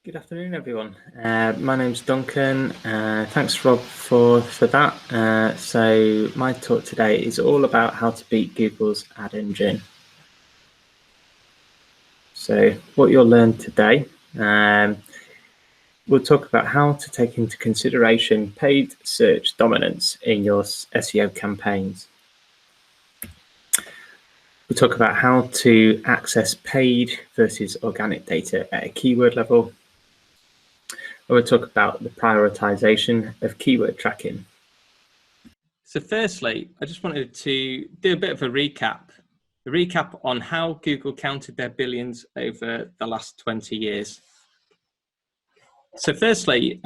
Good afternoon, everyone. My name's Duncan. Thanks, Rob, for that. So my talk today is all about how to beat Google's ad engine. So what you'll learn today, we'll talk about how to take into consideration paid search dominance in your SEO campaigns. We'll talk about how to access paid versus organic data at a keyword level. We'll talk about the prioritization of keyword tracking. So firstly, I just wanted to do a bit of a recap on how Google counted their billions over the last 20 years. So firstly,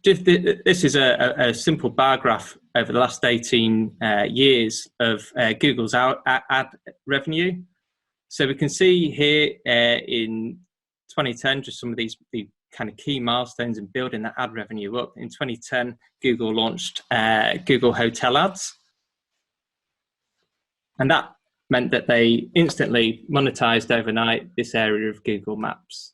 this is a simple bar graph over the last 18 years of Google's ad revenue. So we can see here in 2010, just some of these kind of key milestones in building that ad revenue up. In 2010, Google launched Google Hotel Ads. And that meant that they instantly monetized overnight this area of Google Maps.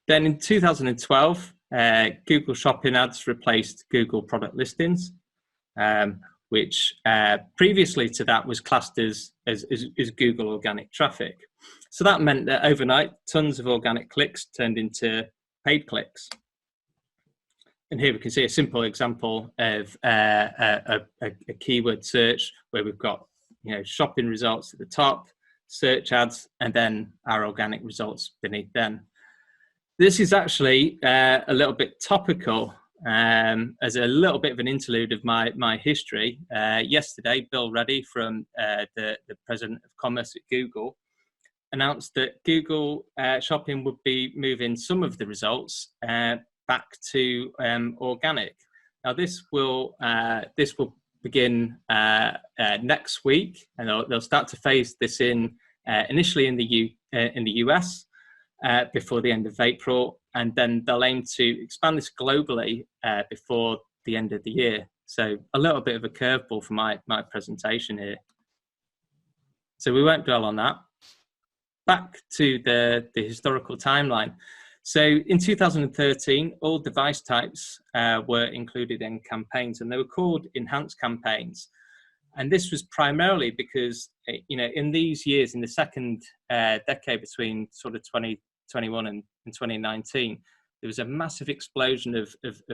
Then in 2012, Google Shopping Ads replaced Google Product Listings, which previously to that was classed as Google organic traffic. So that meant that overnight, tons of organic clicks turned into paid clicks. And here we can see a simple example of a keyword search where we've got, shopping results at the top, search ads, and then our organic results beneath them. This is actually a little bit topical as a little bit of an interlude of my history. Yesterday, Bill Reddy from the President of Commerce at Google announced that Google Shopping would be moving some of the results back to organic. Now this will begin next week, and they'll start to phase this in initially in the US before the end of April, and then they'll aim to expand this globally before the end of the year. So a little bit of a curveball for my presentation here. So we won't dwell on that. Back to the historical timeline. So in 2013, all device types were included in campaigns, and they were called enhanced campaigns. And this was primarily because, in these years, in the second decade between sort of 2021 and 2019, there was a massive explosion of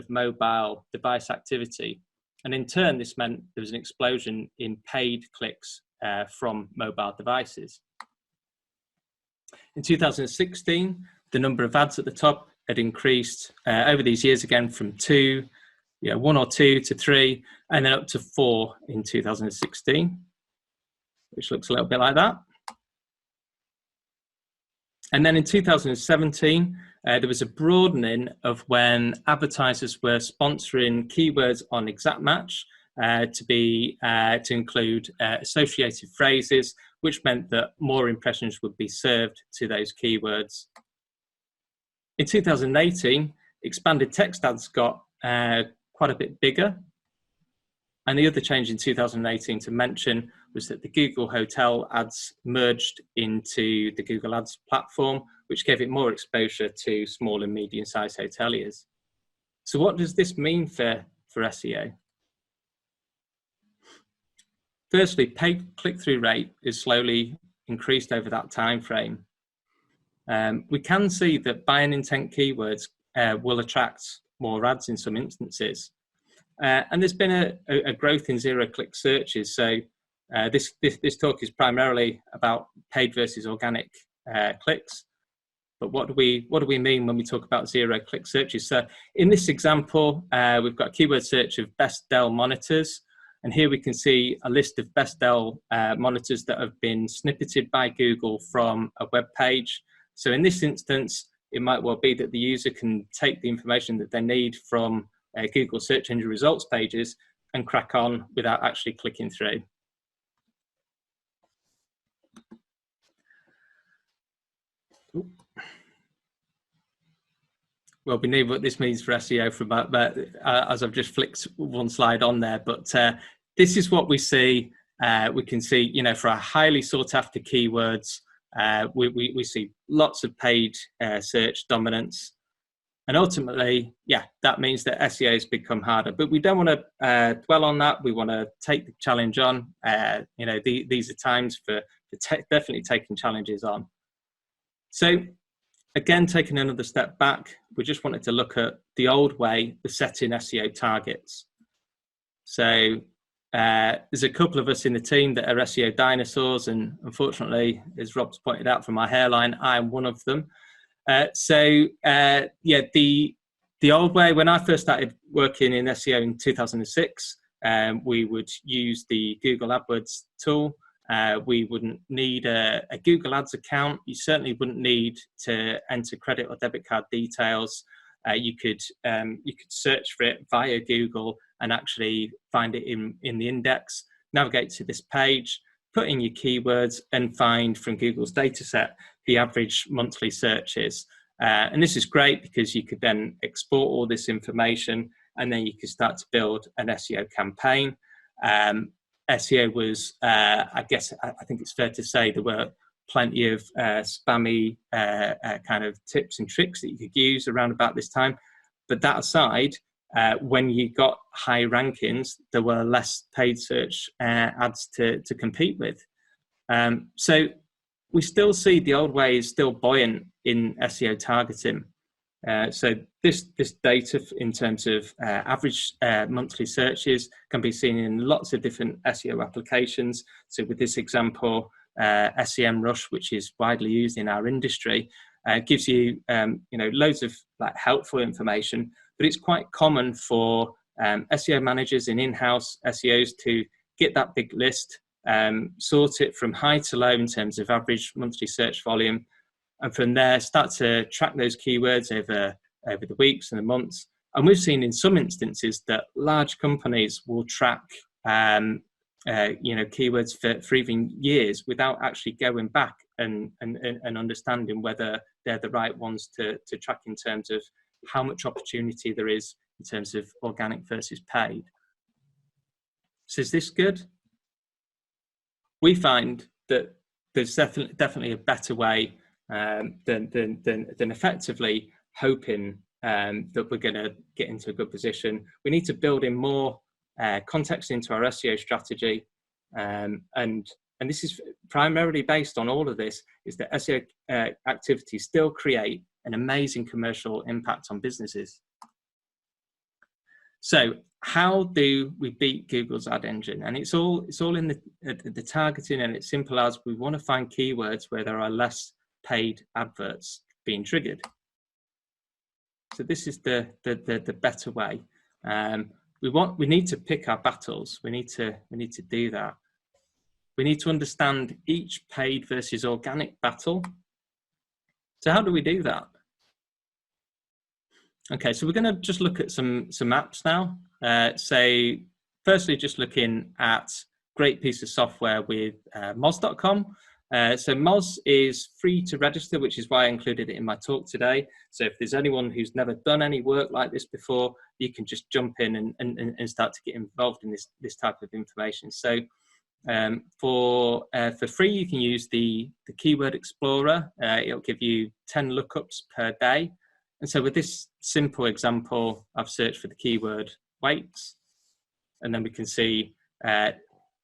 mobile device activity. And in turn, this meant there was an explosion in paid clicks from mobile devices. In 2016, the number of ads at the top had increased over these years again from one or two to three, and then up to 4 in 2016, which looks a little bit like that. And then in 2017, there was a broadening of when advertisers were sponsoring keywords on Exact Match to include associated phrases, which meant that more impressions would be served to those keywords. In 2018, expanded text ads got quite a bit bigger. And the other change in 2018 to mention was that the Google Hotel Ads merged into the Google Ads platform, which gave it more exposure to small and medium-sized hoteliers. So what does this mean for SEO? Firstly, paid click-through rate is slowly increased over that time frame. We can see that buying intent keywords will attract more ads in some instances. And there's been a growth in zero-click searches. So this talk is primarily about paid versus organic clicks. But what do we mean when we talk about zero-click searches? So in this example, we've got a keyword search of best Dell monitors. And here we can see a list of best Dell monitors that have been snippeted by Google from a web page. So in this instance, it might well be that the user can take the information that they need from Google search engine results pages and crack on without actually clicking through. Well, we know what this means for SEO from as I've just flicked one slide on there, but this is what we see We can see, for our highly sought after keywords, we see lots of paid search dominance. And ultimately, that means that SEO has become harder. But we don't want to dwell on that. We want to take the challenge on. These are times for definitely taking challenges on. So again, taking another step back, we just wanted to look at the old way of setting SEO targets. So there's a couple of us in the team that are SEO dinosaurs, and unfortunately, as Rob's pointed out from my hairline, I am one of them. The old way, when I first started working in SEO in 2006, we would use the Google AdWords tool. We wouldn't need a Google Ads account. You certainly wouldn't need to enter credit or debit card details. You could search for it via Google and actually find it in the index, navigate to this page, put in your keywords, and find from Google's dataset the average monthly searches. And this is great because you could then export all this information, and then you could start to build an SEO campaign. SEO was, I think it's fair to say, there were plenty of spammy kind of tips and tricks that you could use around about this time. But that aside, when you got high rankings, there were less paid search ads to compete with. So we still see the old way is still buoyant in SEO targeting. So this data in terms of average monthly searches can be seen in lots of different SEO applications. So with this example, SEMrush, which is widely used in our industry, gives you loads of helpful information. But it's quite common for SEO managers and in-house SEOs to get that big list, sort it from high to low in terms of average monthly search volume, and from there start to track those keywords over the weeks and the months. And we've seen in some instances that large companies will track keywords for even years without actually going back and understanding whether they're the right ones to track in terms of how much opportunity there is in terms of organic versus paid. So is this good? We find that there's definitely a better way than effectively hoping that we're going to get into a good position. We need to build in more context into our SEO strategy, and this is primarily based on all of this, is that SEO activities still create an amazing commercial impact on businesses. So how do we beat Google's ad engine? And it's all in the targeting, and it's simple as we want to find keywords where there are less paid adverts being triggered. So this is the better way. We need to pick our battles. We need to do that. We need to understand each paid versus organic battle. So how do we do that? Okay, so we're going to just look at some apps now. So firstly, just looking at great piece of software with moz.com. So Moz is free to register, which is why I included it in my talk today. So if there's anyone who's never done any work like this before, you can just jump in and start to get involved in this type of information. So for free, you can use the Keyword Explorer. It'll give you 10 lookups per day. And so with this simple example, I've searched for the keyword weights, and then we can see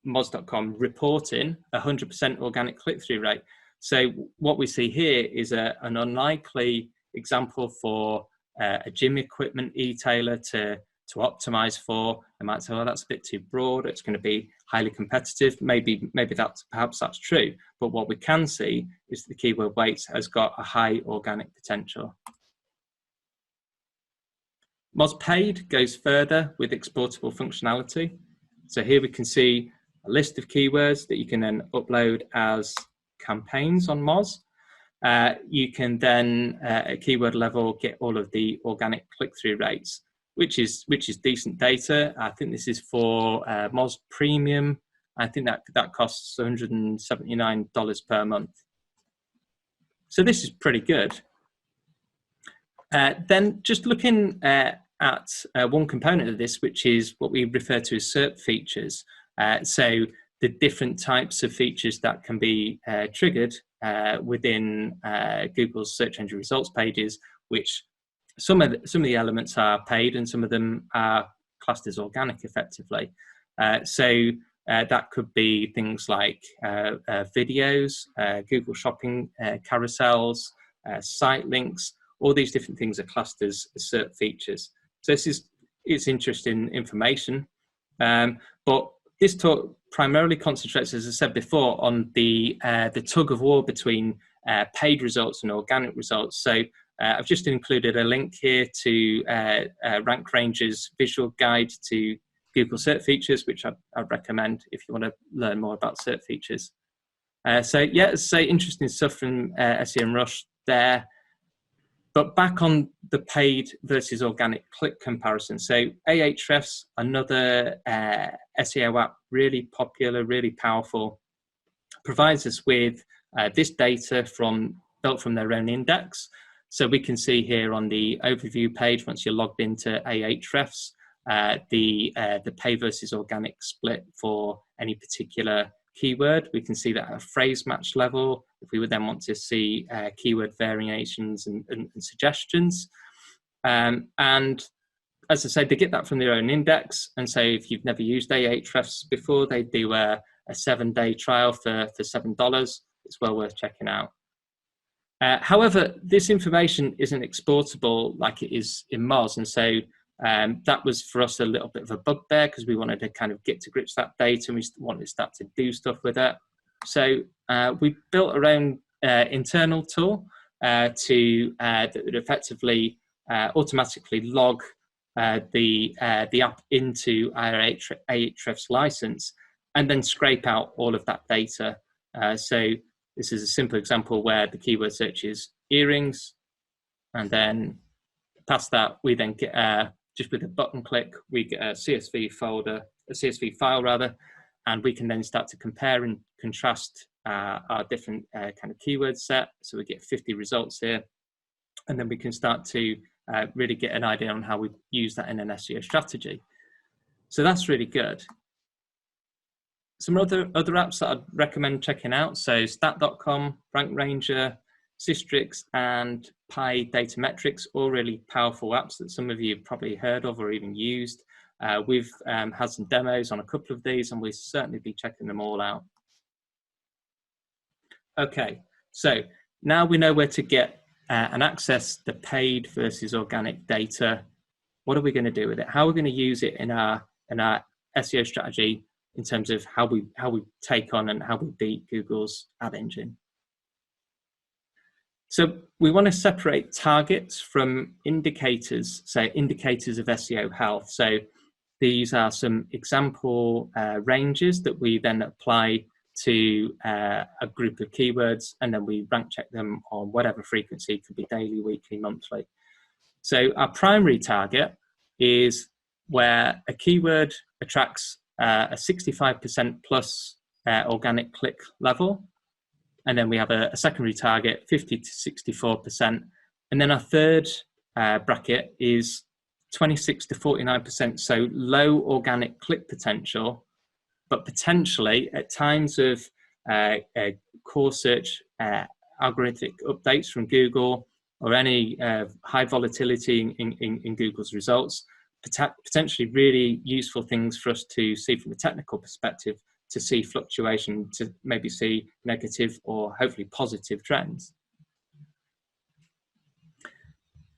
moz.com reporting 100% organic click-through rate. So what we see here is an unlikely example for a gym equipment e-tailer to optimize for. They might say, oh, that's a bit too broad, it's going to be highly competitive. Maybe perhaps that's true. But what we can see is the keyword weights has got a high organic potential. Moz Paid goes further with exportable functionality. So here we can see a list of keywords that you can then upload as campaigns on Moz. You can then, at keyword level, get all of the organic click-through rates, which is decent data. I think this is for Moz Premium. I think that costs $179 per month. So this is pretty good. Then just looking at one component of this, which is what we refer to as SERP features. So the different types of features that can be triggered within Google's search engine results pages, which some of the elements are paid and some of them are classed as organic effectively. So that could be things like videos, Google Shopping carousels, site links. All these different things are classed as assert features. So it's interesting information. But this talk primarily concentrates, as I said before, on the tug of war between paid results and organic results. So I've just included a link here to RankRanger's visual guide to Google search features, which I'd recommend if you want to learn more about search features. So yeah, as I say, interesting stuff from SEMrush there. But back on the paid versus organic click comparison. So aahrefs, another SEO app, really popular, really powerful, provides us with this data built from their own index. So we can see here on the overview page, once you're logged into aahrefs, the pay versus organic split for any particular keyword. We can see that at a phrase match level, if we would then want to see keyword variations and suggestions. And as I said, they get that from their own index. And so if you've never used aahrefs before, they do a 7-day trial for $7. It's well worth checking out. However, this information isn't exportable like it is in Moz. And so that was for us a little bit of a bugbear because we wanted to kind of get to grips with that data and we wanted to start to do stuff with it. So we built our own internal tool that would effectively automatically log the app into our aahrefs license and then scrape out all of that data. So this is a simple example where the keyword search is earrings, and then past that we then get just with a button click we get a CSV file rather, and we can then start to compare and contrast our different kind of keyword set. So we get 50 results here, and then we can start to really get an idea on how we use that in an SEO strategy. So that's really good. Some other apps that I'd recommend checking out. So stat.com, RankRanger, Systrix, and Pi Data Metrics, all really powerful apps that some of you have probably heard of or even used. We've had some demos on a couple of these and we'll certainly be checking them all out. Okay, so now we know where to get and access the paid versus organic data. What are we going to do with it? How are we going to use it in our SEO strategy in terms of how we take on and how we beat Google's ad engine? So we want to separate targets from indicators, say indicators of SEO health. So these are some example ranges that we then apply to a group of keywords, and then we rank check them on whatever frequency, it could be daily, weekly, monthly. So our primary target is where a keyword attracts a 65% plus organic click level. And then we have a secondary target, 50 to 64%. And then our third bracket is 26 to 49%. So low organic click potential, but potentially at times of core search algorithmic updates from Google or any high volatility in Google's results, potentially really useful things for us to see from a technical perspective, to see fluctuation, to maybe see negative or hopefully positive trends.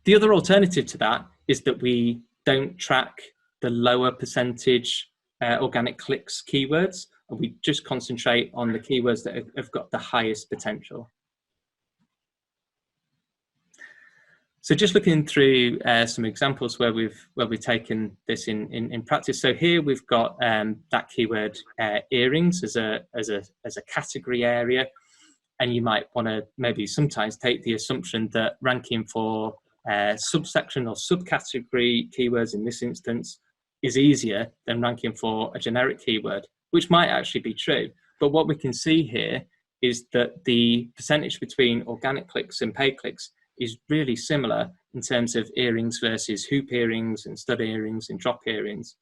The other alternative to that is that we don't track the lower percentage organic clicks keywords, and we just concentrate on the keywords that have got the highest potential. So just looking through some examples where we've taken this in practice. So here we've got that keyword earrings as a category area, and you might want to maybe sometimes take the assumption that ranking for subsection or subcategory keywords in this instance is easier than ranking for a generic keyword, which might actually be true. But what we can see here is that the percentage between organic clicks and paid clicks is really similar in terms of earrings versus hoop earrings and stud earrings and drop earrings.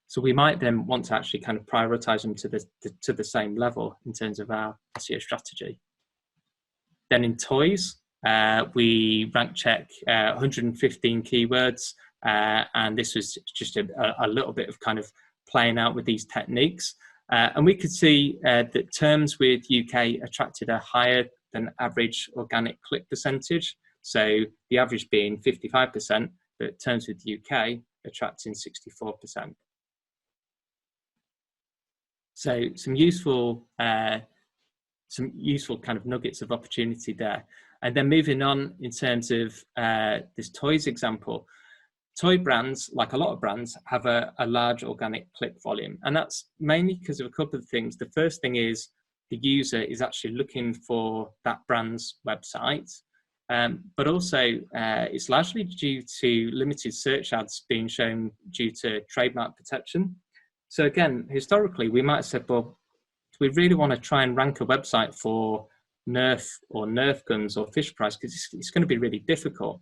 So we might then want to actually kind of prioritize them to the same level in terms of our SEO strategy. Then in toys, we rank check 115 keywords, and this was just a little bit of kind of playing out with these techniques. And we could see that terms with UK attracted a higher than average organic click percentage. So the average being 55%, but terms with UK attracting 64%. So some useful kind of nuggets of opportunity there. And then moving on in terms of this toys example, toy brands, like a lot of brands, have a large organic click volume. And that's mainly because of a couple of things. The first thing is the user is actually looking for that brand's website. But also it's largely due to limited search ads being shown due to trademark protection. So again, historically, we might have said, well, do we really want to try and rank a website for Nerf or Nerf guns or Fisher Price? Because it's going to be really difficult.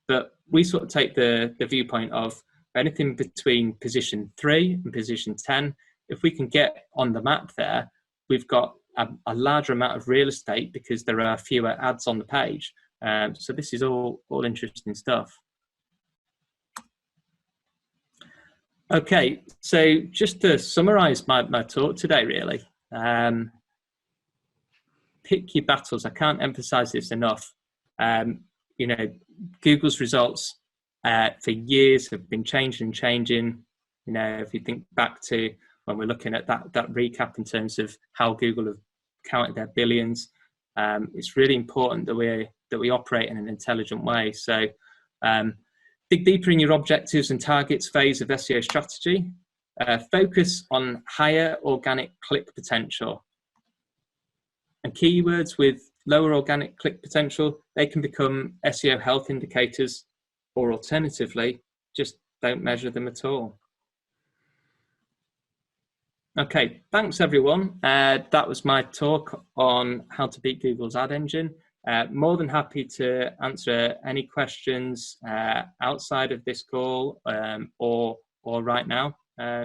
But we sort of take the viewpoint of anything between position 3 and position 10. If we can get on the map there, we've got a larger amount of real estate because there are fewer ads on the page. So this is all interesting stuff. Okay, so just to summarize my talk today, really, pick your battles. I can't emphasize this enough. You know, Google's results for years have been changing. You know, if you think back to when we're looking at that recap in terms of how Google have counted their billions, it's really important that we operate in an intelligent way. So dig deeper in your objectives and targets phase of SEO strategy. Focus on higher organic click potential. And keywords with lower organic click potential, they can become SEO health indicators, or alternatively, just don't measure them at all. Okay, thanks everyone. That was my talk on how to beat Google's ad engine. More than happy to answer any questions outside of this call or right now.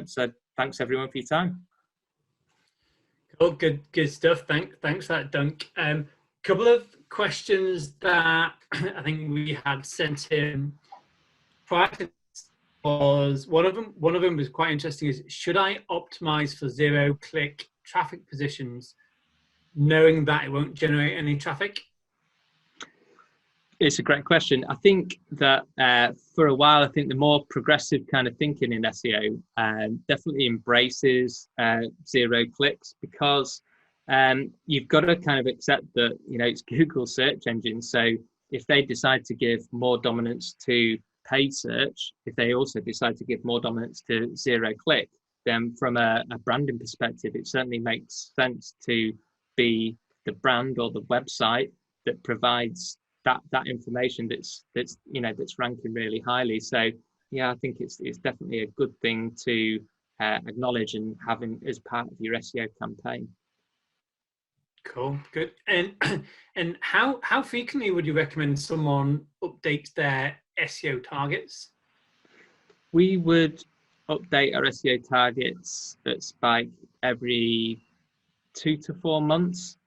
So thanks everyone for your time. Cool, good stuff. Thanks for that, Dunk. Couple of questions that I think we had sent in prior to this was one of them was quite interesting. Is should I optimize for 0-click traffic positions, knowing that it won't generate any traffic? It's a great question. I think that for a while, I think the more progressive kind of thinking in SEO definitely embraces 0 clicks, because you've got to kind of accept that, you know, it's Google search engine. So if they decide to give more dominance to paid search, if they also decide to give more dominance to 0 click, then from a branding perspective, it certainly makes sense to be the brand or the website that provides that information that's ranking really highly. So yeah, I think it's definitely a good thing to acknowledge and having as part of your SEO campaign. Cool, good. And how frequently would you recommend someone updates their SEO targets? We would update our SEO targets at Spike every 2 to 4 months.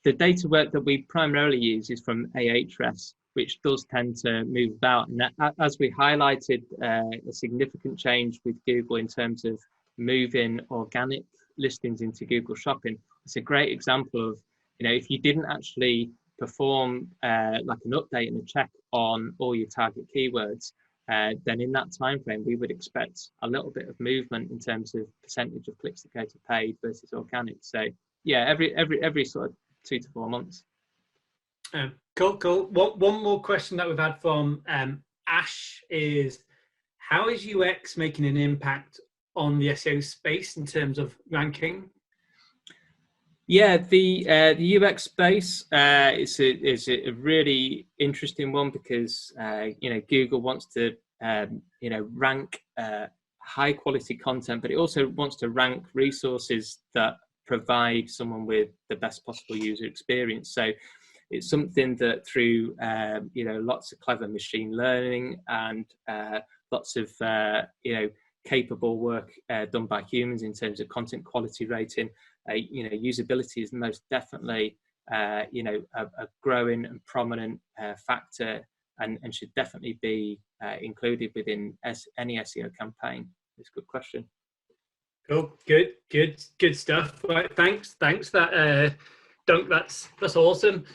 The data work that we primarily use is from aahrefs, which does tend to move about. And as we highlighted, a significant change with Google in terms of moving organic listings into Google Shopping. It's a great example of, you know, if you didn't actually perform like an update and a check on all your target keywords, then in that time frame, we would expect a little bit of movement in terms of percentage of clicks that go to paid versus organic. So yeah, every sort of 2 to 4 months. Cool. One more question that we've had from Ash is, how is UX making an impact on the SEO space in terms of ranking? Yeah, the UX space is a really interesting one, because you know, Google wants to you know, rank high quality content, but it also wants to rank resources that provide someone with the best possible user experience. So it's something that through you know, lots of clever machine learning and lots of you know, capable work done by humans in terms of content quality rating. Usability is most definitely a growing and prominent factor, and should definitely be included within any SEO campaign. It's a good question. Cool, good stuff. Right, thanks. That Dunk, that's awesome.